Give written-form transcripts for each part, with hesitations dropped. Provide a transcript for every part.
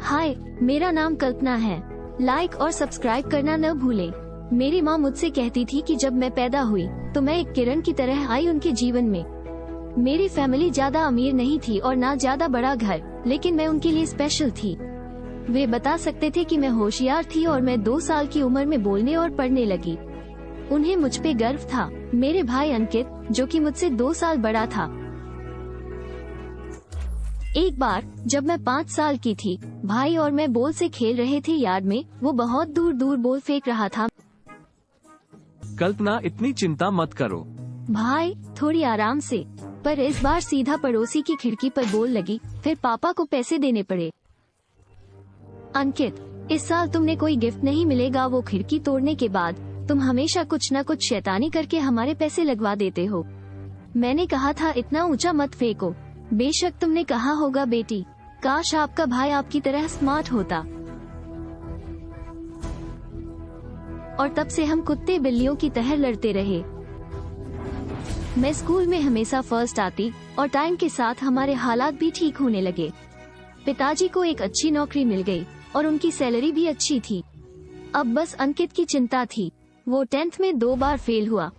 हाय, मेरा नाम कल्पना है। लाइक और सब्सक्राइब करना न भूलें। मेरी माँ मुझसे कहती थी कि जब मैं पैदा हुई तो मैं एक किरण की तरह आई उनके जीवन में। मेरी फैमिली ज्यादा अमीर नहीं थी और ना ज्यादा बड़ा घर, लेकिन मैं उनके लिए स्पेशल थी। वे बता सकते थे कि मैं होशियार थी और मैं 2 साल की उम्र में बोलने और पढ़ने लगी। उन्हें मुझ पे गर्व था। मेरे भाई अंकित, जो कि मुझसे 2 साल बड़ा था। एक बार जब मैं 5 साल की थी, भाई और मैं बॉल से खेल रहे थे यार्ड में। वो बहुत दूर दूर बॉल फेंक रहा था। कल्पना, इतनी चिंता मत करो। भाई, थोड़ी आराम से। पर इस बार सीधा पड़ोसी की खिड़की पर बॉल लगी। फिर पापा को पैसे देने पड़े। अंकित, इस साल तुमने कोई गिफ्ट नहीं मिलेगा। वो खिड़की तोड़ने के बाद तुम हमेशा कुछ न कुछ शैतानी करके हमारे पैसे लगवा देते हो। मैंने कहा था इतना ऊंचा मत फेंको। बेशक तुमने कहा होगा बेटी, काश आपका भाई आपकी तरह स्मार्ट होता। और तब से हम कुत्ते बिल्लियों की तरह लड़ते रहे। मैं स्कूल में हमेशा फर्स्ट आती और टाइम के साथ हमारे हालात भी ठीक होने लगे। पिताजी को एक अच्छी नौकरी मिल गई और उनकी सैलरी भी अच्छी थी। अब बस अंकित की चिंता थी। वो 10th में 2 बार फेल हुआ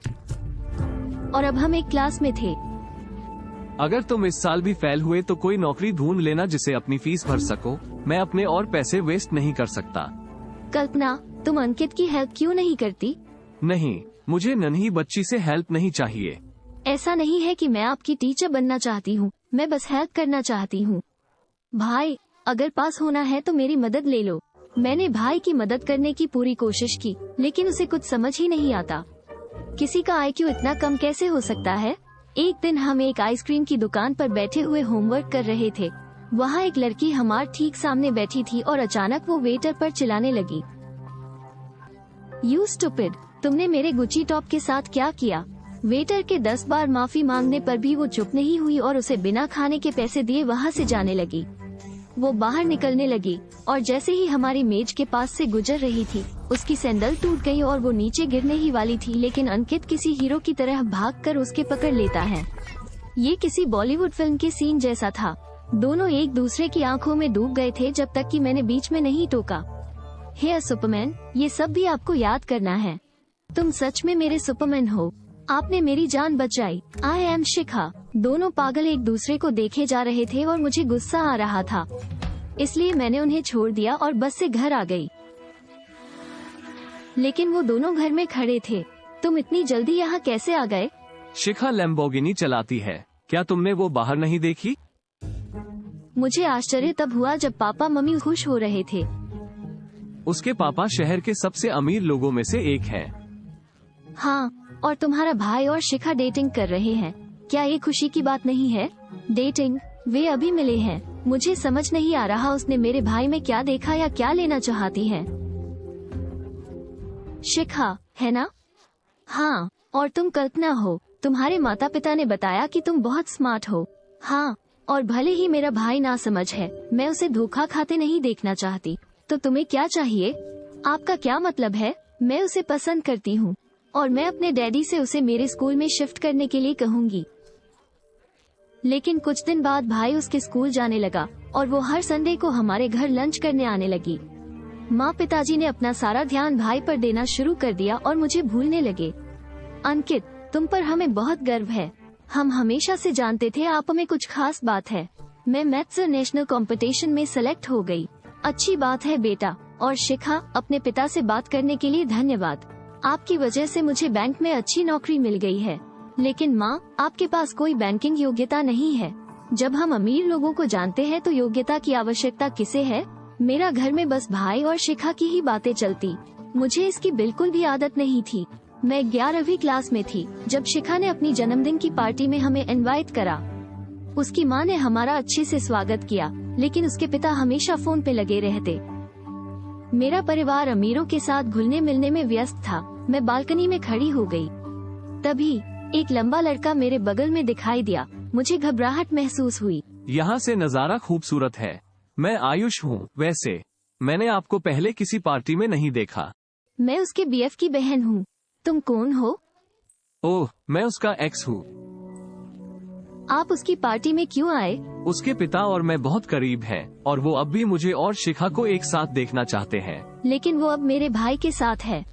और अब हम एक क्लास में थे। अगर तुम इस साल भी फेल हुए तो कोई नौकरी ढूंढ लेना जिसे अपनी फीस भर सको। मैं अपने और पैसे वेस्ट नहीं कर सकता। कल्पना, तुम अंकित की हेल्प क्यों नहीं करती? नहीं, मुझे नन्ही बच्ची से हेल्प नहीं चाहिए। ऐसा नहीं है कि मैं आपकी टीचर बनना चाहती हूँ। मैं बस हेल्प करना चाहती हूँ। भाई, अगर पास होना है तो मेरी मदद ले लो। मैंने भाई की मदद करने की पूरी कोशिश की, लेकिन उसे कुछ समझ ही नहीं आता। किसी का IQ इतना कम कैसे हो सकता है? एक दिन हम एक आइसक्रीम की दुकान पर बैठे हुए होमवर्क कर रहे थे। वहाँ एक लड़की हमारे ठीक सामने बैठी थी और अचानक वो वेटर पर चिल्लाने लगी, यू स्टूपिड, तुमने मेरे गुची टॉप के साथ क्या किया? वेटर के 10 बार माफी मांगने पर भी वो चुप नहीं हुई और उसे बिना खाने के पैसे दिए वहाँ से जाने लगी। वो बाहर निकलने लगी और जैसे ही हमारी मेज के पास से गुजर रही थी, उसकी सैंडल टूट गई और वो नीचे गिरने ही वाली थी, लेकिन अंकित किसी हीरो की तरह भागकर उसके पकड़ लेता है। ये किसी बॉलीवुड फिल्म के सीन जैसा था। दोनों एक दूसरे की आंखों में डूब गए थे जब तक कि मैंने बीच में नहीं टोका, हे सुपरमैन, ये सब भी आपको याद करना है। तुम सच में मेरे सुपरमैन हो। आपने मेरी जान बचाई। आई एम शिखा। दोनों पागल एक दूसरे को देखे जा रहे थे और मुझे गुस्सा आ रहा था, इसलिए मैंने उन्हें छोड़ दिया और बस से घर आ गई। लेकिन वो दोनों घर में खड़े थे। तुम इतनी जल्दी यहाँ कैसे आ गए? शिखा लैम्बोर्गिनी चलाती है। क्या तुमने वो बाहर नहीं देखी? मुझे आश्चर्य तब हुआ जब पापा मम्मी खुश हो रहे थे। उसके पापा शहर के सबसे अमीर लोगों में से एक हैं। हाँ, और तुम्हारा भाई और शिखा डेटिंग कर रहे हैं। क्या ये खुशी की बात नहीं है? डेटिंग? वे अभी मिले हैं। मुझे समझ नहीं आ रहा उसने मेरे भाई में क्या देखा या क्या लेना चाहती है। शिखा, है ना? हाँ, और तुम कल्पना हो। तुम्हारे माता पिता ने बताया कि तुम बहुत स्मार्ट हो। हाँ, और भले ही मेरा भाई ना समझ है, मैं उसे धोखा खाते नहीं देखना चाहती। तो तुम्हें क्या चाहिए? आपका क्या मतलब है? मैं उसे पसंद करती हूँ और मैं अपने डैडी से उसे मेरे स्कूल में शिफ्ट करने के लिए कहूँगी। लेकिन कुछ दिन बाद भाई उसके स्कूल जाने लगा और वो हर संडे को हमारे घर लंच करने आने लगी। माँ पिताजी ने अपना सारा ध्यान भाई पर देना शुरू कर दिया और मुझे भूलने लगे। अंकित, तुम पर हमें बहुत गर्व है। हम हमेशा से जानते थे आप में कुछ खास बात है। मैं मैथ्स नेशनल कंपटीशन में सेलेक्ट हो गई। अच्छी बात है बेटा। और शिखा, अपने पिता से बात करने के लिए धन्यवाद। आपकी वजह से मुझे बैंक में अच्छी नौकरी मिल गई है। लेकिन माँ, आपके पास कोई बैंकिंग योग्यता नहीं है। जब हम अमीर लोगों को जानते हैं तो योग्यता की आवश्यकता किसे है? मेरा घर में बस भाई और शिखा की ही बातें चलती। मुझे इसकी बिल्कुल भी आदत नहीं थी। मैं 11वीं क्लास में थी जब शिखा ने अपनी जन्मदिन की पार्टी में हमें इनवाइट करा। उसकी माँ ने हमारा अच्छे से स्वागत किया, लेकिन उसके पिता हमेशा फोन पे लगे रहते। मेरा परिवार अमीरों के साथ घुलने मिलने में व्यस्त था। मैं बालकनी में खड़ी हो गई। तभी एक लंबा लड़का मेरे बगल में दिखाई दिया। मुझे घबराहट महसूस हुई। यहाँ से नजारा खूबसूरत है। मैं आयुष हूँ। वैसे मैंने आपको पहले किसी पार्टी में नहीं देखा। मैं उसके BF की बहन हूँ। तुम कौन हो? ओह, मैं उसका एक्स हूँ। आप उसकी पार्टी में क्यों आए? उसके पिता और मैं बहुत करीब हैं और वो अब भी मुझे और शिखा को एक साथ देखना चाहते हैं। लेकिन वो अब मेरे भाई के साथ है।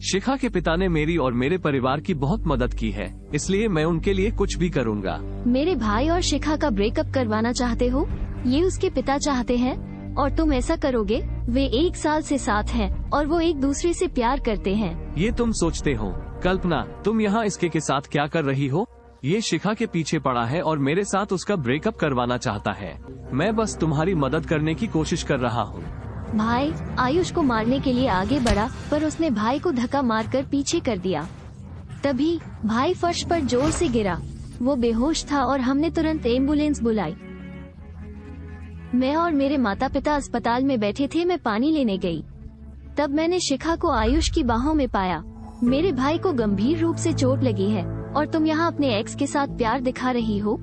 शिखा के पिता ने मेरी और मेरे परिवार की बहुत मदद की है, इसलिए मैं उनके लिए कुछ भी करूँगा। मेरे भाई और शिखा का ब्रेकअप करवाना चाहते हो? ये उसके पिता चाहते हैं और तुम ऐसा करोगे? वे 1 साल से साथ हैं और वो एक दूसरे से प्यार करते हैं। ये तुम सोचते हो। कल्पना, तुम यहाँ इसके के साथ क्या कर रही हो? ये शिखा के पीछे पड़ा है और मेरे साथ उसका ब्रेकअप करवाना चाहता है। मैं बस तुम्हारी मदद करने की कोशिश कर रहा हूँ। भाई आयुष को मारने के लिए आगे बढ़ा, पर उसने भाई को धक्का मारकर पीछे कर दिया। तभी भाई फर्श पर जोर से गिरा। वो बेहोश था और हमने तुरंत एम्बुलेंस बुलाई। मैं और मेरे माता पिता अस्पताल में बैठे थे। मैं पानी लेने गई, तब मैंने शिखा को आयुष की बाहों में पाया। मेरे भाई को गंभीर रूप से चोट लगी है और तुम यहाँ अपने एक्स के साथ प्यार दिखा रही हो।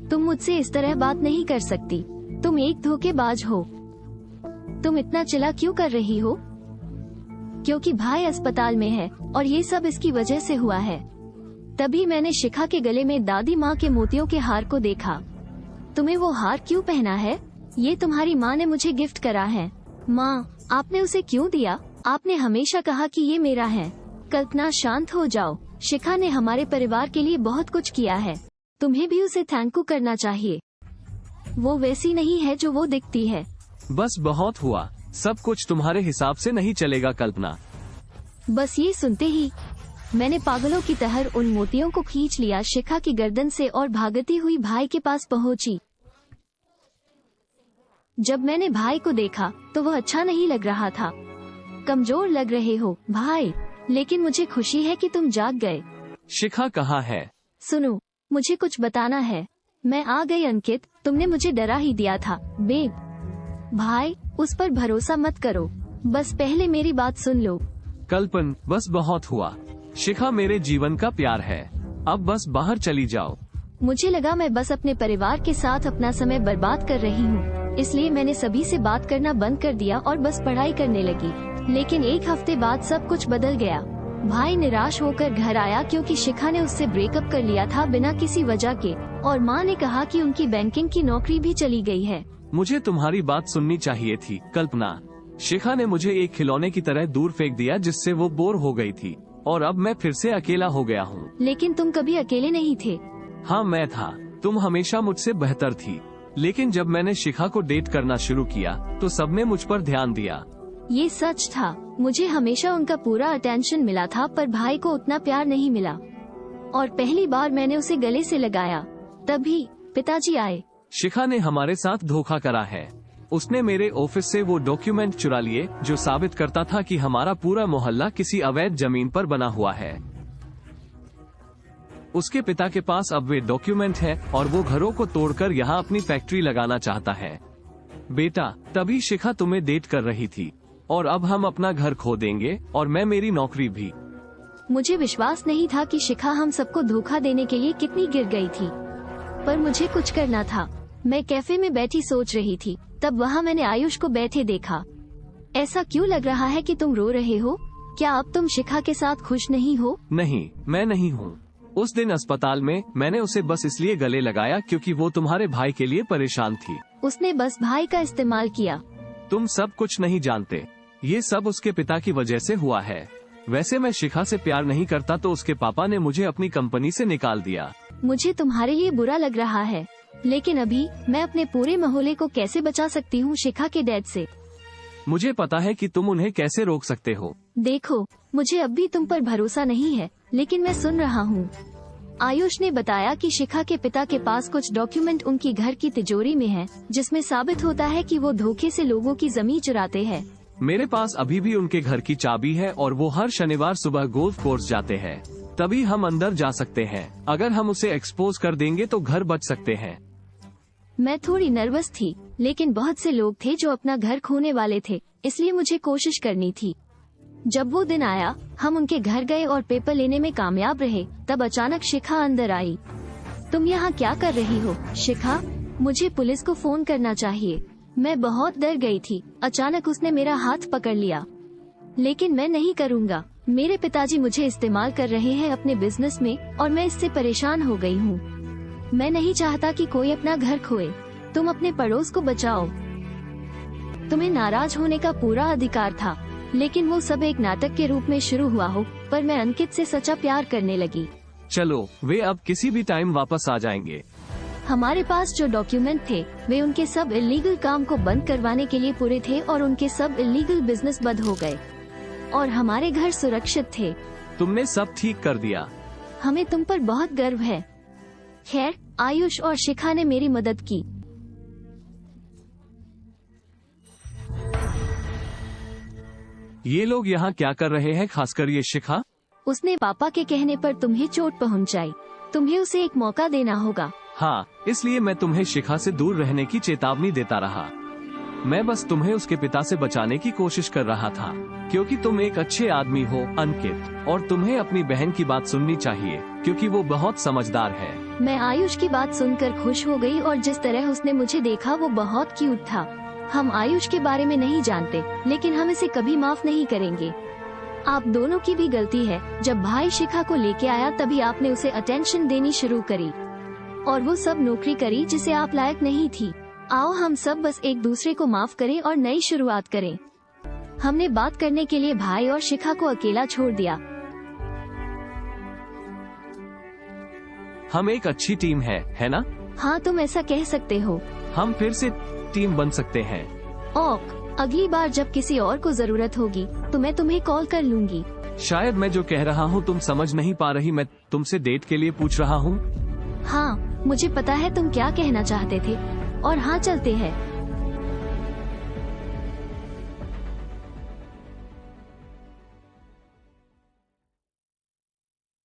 तुम मुझसे इस तरह बात नहीं कर सकती। तुम एक धोखेबाज हो। तुम इतना चिल्ला क्यों कर रही हो? क्योंकि भाई अस्पताल में है और ये सब इसकी वजह से हुआ है। तभी मैंने शिखा के गले में दादी माँ के मोतियों के हार को देखा। तुम्हें वो हार क्यों पहना है? ये तुम्हारी माँ ने मुझे गिफ्ट करा है। माँ, आपने उसे क्यों दिया? आपने हमेशा कहा कि ये मेरा है। कल्पना, शांत हो जाओ। शिखा ने हमारे परिवार के लिए बहुत कुछ किया है। तुम्हें भी उसे थैंक यू करना चाहिए। वो वैसी नहीं है जो वो दिखती है। बस बहुत हुआ। सब कुछ तुम्हारे हिसाब से नहीं चलेगा कल्पना। बस ये सुनते ही मैंने पागलों की तरह उन मोतियों को खींच लिया शिखा की गर्दन से और भागती हुई भाई के पास पहुंची। जब मैंने भाई को देखा तो वह अच्छा नहीं लग रहा था। कमजोर लग रहे हो भाई, लेकिन मुझे खुशी है कि तुम जाग गए। शिखा कहाँ है? सुनो, मुझे कुछ बताना है। मैं आ गई अंकित, तुमने मुझे डरा ही दिया था बेब। भाई, उस पर भरोसा मत करो। बस पहले मेरी बात सुन लो। कल्पन, बस बहुत हुआ। शिखा मेरे जीवन का प्यार है। अब बस बाहर चली जाओ। मुझे लगा मैं बस अपने परिवार के साथ अपना समय बर्बाद कर रही हूँ, इसलिए मैंने सभी से बात करना बंद कर दिया और बस पढ़ाई करने लगी। लेकिन 1 हफ्ते बाद सब कुछ बदल गया। भाई निराश होकर घर आया क्योंकि शिखा ने उससे ब्रेकअप कर लिया था बिना किसी वजह के, और माँ ने कहा कि उनकी बैंकिंग की नौकरी भी चली गई है। मुझे तुम्हारी बात सुननी चाहिए थी कल्पना। शिखा ने मुझे एक खिलौने की तरह दूर फेंक दिया जिससे वो बोर हो गई थी, और अब मैं फिर से अकेला हो गया हूँ। लेकिन तुम कभी अकेले नहीं थे। हाँ, मैं था। तुम हमेशा मुझसे बेहतर थी। लेकिन जब मैंने शिखा को डेट करना शुरू किया तो सबने मुझ पर ध्यान दिया। ये सच था। मुझे हमेशा उनका पूरा अटेंशन मिला था, पर भाई को उतना प्यार नहीं मिला। और पहली बार मैंने उसे गले से लगाया, तभी पिताजी आए। शिखा ने हमारे साथ धोखा करा है। उसने मेरे ऑफिस से वो डॉक्यूमेंट चुरा लिए जो साबित करता था कि हमारा पूरा मोहल्ला किसी अवैध जमीन पर बना हुआ है। उसके पिता के पास अब वे डॉक्यूमेंट है और वो घरों को तोड़कर यहाँ अपनी फैक्ट्री लगाना चाहता है। बेटा, तभी शिखा तुम्हें डेट कर रही थी और अब हम अपना घर खो देंगे और मैं मेरी नौकरी भी। मुझे विश्वास नहीं था कि शिखा हम सबको धोखा देने के लिए कितनी गिर गई थी, पर मुझे कुछ करना था। मैं कैफे में बैठी सोच रही थी, तब वहाँ मैंने आयुष को बैठे देखा। ऐसा क्यों लग रहा है कि तुम रो रहे हो? क्या अब तुम शिखा के साथ खुश नहीं हो? नहीं, मैं नहीं हूँ। उस दिन अस्पताल में मैंने उसे बस इसलिए गले लगाया क्योंकि वो तुम्हारे भाई के लिए परेशान थी। उसने बस भाई का इस्तेमाल किया। तुम सब कुछ नहीं जानते। ये सब उसके पिता की वजह से हुआ है। वैसे मैं शिखा से प्यार नहीं करता तो उसके पापा ने मुझे अपनी कंपनी से निकाल दिया। मुझे तुम्हारे लिए बुरा लग रहा है, लेकिन अभी मैं अपने पूरे मोहल्ले को कैसे बचा सकती हूँ शिखा के डैड से? मुझे पता है कि तुम उन्हें कैसे रोक सकते हो। देखो, मुझे अब भी तुम पर भरोसा नहीं है, लेकिन मैं सुन रहा हूँ। आयुष ने बताया कि शिखा के पिता के पास कुछ डॉक्यूमेंट उनकी घर की तिजोरी में है, जिसमें साबित होता है कि वो धोखे से लोगों की जमीन चुराते हैं। मेरे पास अभी भी उनके घर की चाबी है और वो हर शनिवार सुबह गोल्फ कोर्स जाते हैं। तभी हम अंदर जा सकते हैं। अगर हम उसे एक्सपोज कर देंगे तो घर बच सकते हैं। मैं थोड़ी नर्वस थी, लेकिन बहुत से लोग थे जो अपना घर खोने वाले थे, इसलिए मुझे कोशिश करनी थी। जब वो दिन आया, हम उनके घर गए और पेपर लेने में कामयाब रहे। तब अचानक शिखा अंदर आई। तुम यहाँ क्या कर रही हो शिखा? मुझे पुलिस को फोन करना चाहिए। मैं बहुत डर गई थी। अचानक उसने मेरा हाथ पकड़ लिया, लेकिन मैं नहीं करूँगा। मेरे पिताजी मुझे इस्तेमाल कर रहे हैं अपने बिजनेस में और मैं इससे परेशान हो गई हूँ। मैं नहीं चाहता कि कोई अपना घर खोए। तुम अपने पड़ोस को बचाओ। तुम्हें नाराज होने का पूरा अधिकार था, लेकिन वो सब एक नाटक के रूप में शुरू हुआ हो, पर मैं अंकित से सच्चा प्यार करने लगी। चलो, वे अब किसी भी टाइम वापस आ जाएंगे। हमारे पास जो डॉक्यूमेंट थे वे उनके सब इलीगल काम को बंद करवाने के लिए पूरे थे और उनके सब इलीगल बिजनेस बंद हो गए और हमारे घर सुरक्षित थे। तुमने सब ठीक कर दिया। हमें तुम पर बहुत गर्व है। खैर, आयुष और शिखा ने मेरी मदद की। ये लोग यहाँ क्या कर रहे हैं, खासकर ये शिखा? उसने पापा के कहने पर तुम्हें चोट पहुंचाई। तुम्हें उसे एक मौका देना होगा। हाँ, इसलिए मैं तुम्हें शिखा से दूर रहने की चेतावनी देता रहा। मैं बस तुम्हें उसके पिता से बचाने की कोशिश कर रहा था, क्योंकि तुम एक अच्छे आदमी हो अंकित, और तुम्हें अपनी बहन की बात सुननी चाहिए क्योंकि वो बहुत समझदार है। मैं आयुष की बात सुनकर खुश हो गई और जिस तरह उसने मुझे देखा वो बहुत क्यूट था। हम आयुष के बारे में नहीं जानते, लेकिन हम इसे कभी माफ नहीं करेंगे। आप दोनों की भी गलती है। जब भाई शिखा को लेके आया तभी आपने उसे अटेंशन देनी शुरू करी और वो सब नौकरी करी जिसे आप लायक नहीं थी। आओ हम सब बस एक दूसरे को माफ करें और नई शुरुआत करें। हमने बात करने के लिए भाई और शिखा को अकेला छोड़ दिया। हम एक अच्छी टीम है ना? हाँ, तुम ऐसा कह सकते हो। हम फिर से टीम बन सकते हैं। ओक, अगली बार जब किसी और को जरूरत होगी तो मैं तुम्हें कॉल कर लूंगी। शायद मैं जो कह रहा हूँ तुम समझ नहीं पा रही। मैं तुमसे डेट के लिए पूछ रहा हूँ। हाँ, मुझे पता है तुम क्या कहना चाहते थे। और हाँ, चलते हैं।